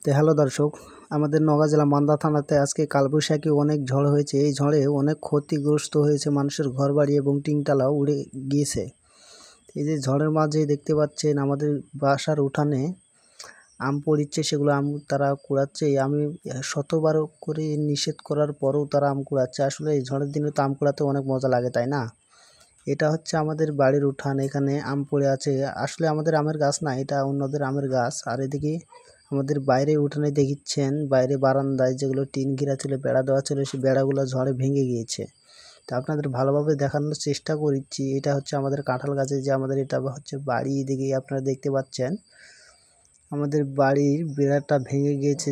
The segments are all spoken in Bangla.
তো হ্যালো দর্শক, আমাদের নওগাঁ জেলা মান্দা থানাতে আজকে কালবৈশাখী অনেক ঝড় হয়েছে। এই ঝড়ে অনেক ক্ষতিগ্রস্ত হয়েছে, মানুষের ঘরবাড়ি এবং টিনটালাও উড়ে গিয়েছে। এই যে ঝড়ের মাঝে দেখতে পাচ্ছেন আমাদের বাসার উঠানে আম পড়িচ্ছে, সেগুলো আম তারা কুড়াচ্ছে। আমি শতবার করে নিষেধ করার পরেও তারা আম কুড়াচ্ছে। আসলে এই ঝড়ের দিনে তো আম কুড়াতে অনেক মজা লাগে, তাই না? এটা হচ্ছে আমাদের বাড়ির উঠান, এখানে আম পড়ে আছে। আসলে আমাদের আমের গাছ না, এটা অন্যদের আমের গাছ। আর এদিকে আমাদের বাইরে উঠানে দেখিচ্ছেন, বাইরে বারান্দায় যেগুলো টিন ঘেরা ছিল, বেড়া দেওয়া ছিল, সেই বেড়াগুলো ঝড়ে ভেঙে গিয়েছে। তো আপনাদের ভালোভাবে দেখানোর চেষ্টা করছি। এটা হচ্ছে আমাদের কাঁঠাল গাছে, যে আমাদের এটা হচ্ছে বাড়ি। এদিকে আপনারা দেখতে পাচ্ছেন আমাদের বাড়ির বেড়াটা ভেঙে গিয়েছে।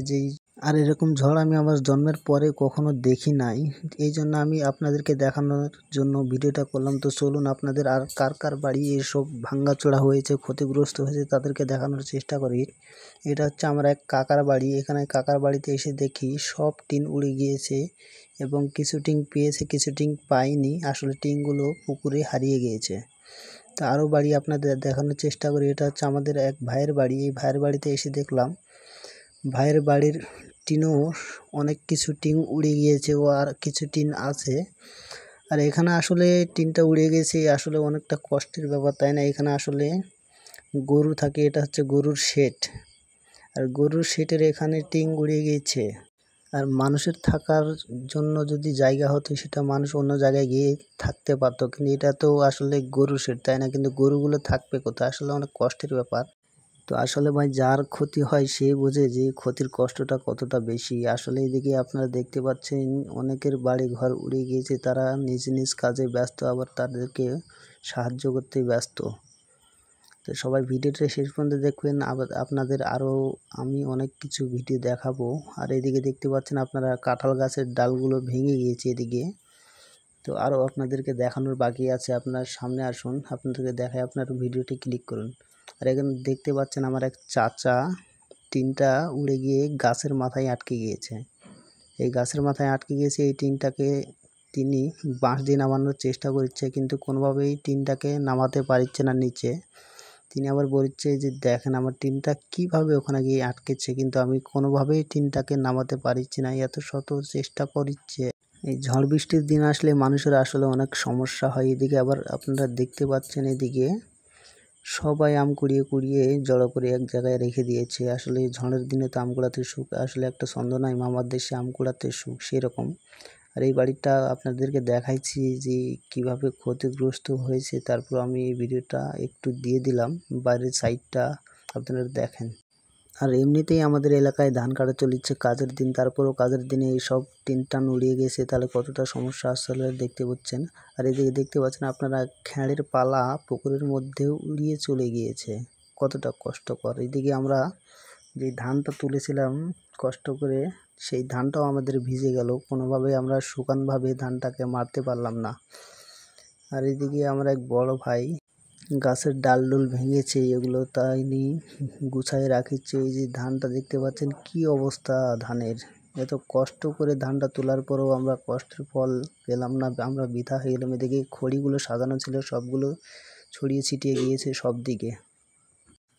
আর এরকম ঝড় আমি আমার জন্মের পরে কখনো দেখি নাই। এই জন্য আমি আপনাদেরকে দেখানোর জন্য ভিডিওটা করলাম। তো চলুন আপনাদের আর কার কার বাড়ি এসব ভাঙ্গাচোরা হয়েছে, ক্ষতিগ্রস্ত হয়েছে, তাদেরকে দেখানোর চেষ্টা করি। এটা হচ্ছে আমার এক কাকার বাড়ি। এখানে কাকার বাড়িতে এসে দেখি সব টিন উড়ে গিয়েছে এবং কিছু টিন পেয়েছে, কিছু টিন পাইনি। আসলে টিনগুলো পুকুরে হারিয়ে গিয়েছে। তো আরও বাড়ি আপনাদের দেখানোর চেষ্টা করি। এটা হচ্ছে আমাদের এক ভাইয়ের বাড়ি। এই ভাইয়ের বাড়িতে এসে দেখলাম ভাইয়ের বাড়ির টিনও অনেক কিছু টিন উড়ে গিয়েছে, ও আর কিছু টিন আছে। আর এখানে আসলে টিনটা উড়ে গেছে, আসলে অনেকটা কষ্টের ব্যাপার, তাই না? এখানে আসলে গরু থাকে, এটা হচ্ছে গরুর শেড। আর গরুর শেডের এখানে টিন উড়ে গিয়েছে। আর মানুষের থাকার জন্য যদি জায়গা হতো, সেটা মানুষ অন্য জায়গায় গিয়ে থাকতে পারতো, কিন্তু এটা তো আসলে গরুর শেড, তাই না? কিন্তু গরুগুলো থাকবে কোথায়? আসলে অনেক কষ্টের ব্যাপার। তো আসলে ভাই, যার ক্ষতি হয় সে বোঝে যে ক্ষতির কষ্টটা কতটা বেশি। আসলে এদিকে আপনারা দেখতে পাচ্ছেন অনেকের বাড়ি ঘর উড়ে গিয়েছে, তারা নিজ নিজ কাজে ব্যস্ত, আবার তাদেরকে সাহায্য করতে ব্যস্ত। তো সবাই ভিডিওটা শেষ পর্যন্ত দেখবেন, আবার আপনাদের আরও আমি অনেক কিছু ভিডিও দেখাবো। আর এদিকে দেখতে পাচ্ছেন আপনারা কাঁঠাল গাছের ডালগুলো ভেঙে গিয়েছে এদিকে। তো আরও আপনাদেরকে দেখানোর বাকি আছে, আপনার সামনে আসুন, আপনাদেরকে দেখায়, আপনার ভিডিওটি ক্লিক করুন। আর এখানে দেখতে পাচ্ছেন আমার এক চাচা, টিনটা উড়ে গিয়ে গাছের মাথায় আটকে গিয়েছে। এই গাছের মাথায় আটকে গিয়েছে, এই টিনটাকে তিনি বাঁশ দিয়ে নামানোর চেষ্টা করছে, কিন্তু কোনোভাবেই টিনটাকে নামাতে পারছে না নিচে। তিনি আবার বলছে যে দেখেন আমার টিনটা কিভাবে ওখানে গিয়ে আটকেছে, কিন্তু আমি কোনোভাবেই টিনটাকে নামাতে পারছি না, এত শত চেষ্টা করছে। এই ঝড় বৃষ্টির দিন আসলে মানুষের আসলে অনেক সমস্যা হয়। এদিকে আবার আপনারা দেখতে পাচ্ছেন, এদিকে সবাই আম কুড়িয়ে কুড়িয়ে জড়ো করে এক জায়গায় রেখে দিয়েছে। আসলে ঝড়ের দিনে তো আম কুড়াতে সুখ, আসলে একটা ছন্দ নাই, মামার দেশে আম কুড়াতে সুখ, সেরকম। আর এই বাড়িটা আপনাদেরকে দেখাইছি যে কিভাবে ক্ষতিগ্রস্ত হয়েছে, তারপর আমি এই ভিডিওটা একটু দিয়ে দিলাম, বাইরের সাইডটা আপনারা দেখেন। আর এমনিতেই আমাদের এলাকায় ধান কাটা চলছে, কাজের দিন, তারপরেও কাজের দিনে এইসব টিন টান উড়িয়ে গেছে, তাহলে কতটা সমস্যা আসলে দেখতে পাচ্ছেন। আর এদিকে দেখতে পাচ্ছেন আপনারা খ্যাড়ের পালা পুকুরের মধ্যেও উড়িয়ে চলে গিয়েছে, কতটা কষ্টকর। এদিকে আমরা যে ধানটা তুলেছিলাম কষ্ট করে, সেই ধানটাও আমাদের ভিজে গেল, কোনোভাবে আমরা শুকানভাবে ধানটাকে মারতে পারলাম না। আর এদিকে আমার এক বড় ভাই গাছের ডাল ডুল ভেঙেছে, এগুলো তাই নিয়ে গুছায় রাখিচ্ছে। এই যে ধানটা দেখতে পাচ্ছেন কি অবস্থা ধানের, এত কষ্ট করে ধানটা তোলার পরেও আমরা কষ্টের ফল পেলাম না, আমরা বৃথা হয়ে গেলাম। এদিকে খড়িগুলো সাজানো ছিল, সবগুলো ছড়িয়ে ছিটিয়ে গিয়েছে সব দিকে।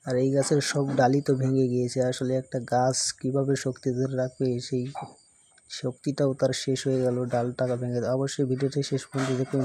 আর এই গাছের সব ডালই তো ভেঙে গিয়েছে। আসলে একটা গাছ কিভাবে শক্তি ধরে রাখবে, সেই শক্তিটাও তার শেষ হয়ে গেল, ডালটা ভেঙে। অবশ্যই ভিডিওটি শেষ পর্যন্ত দেখুন।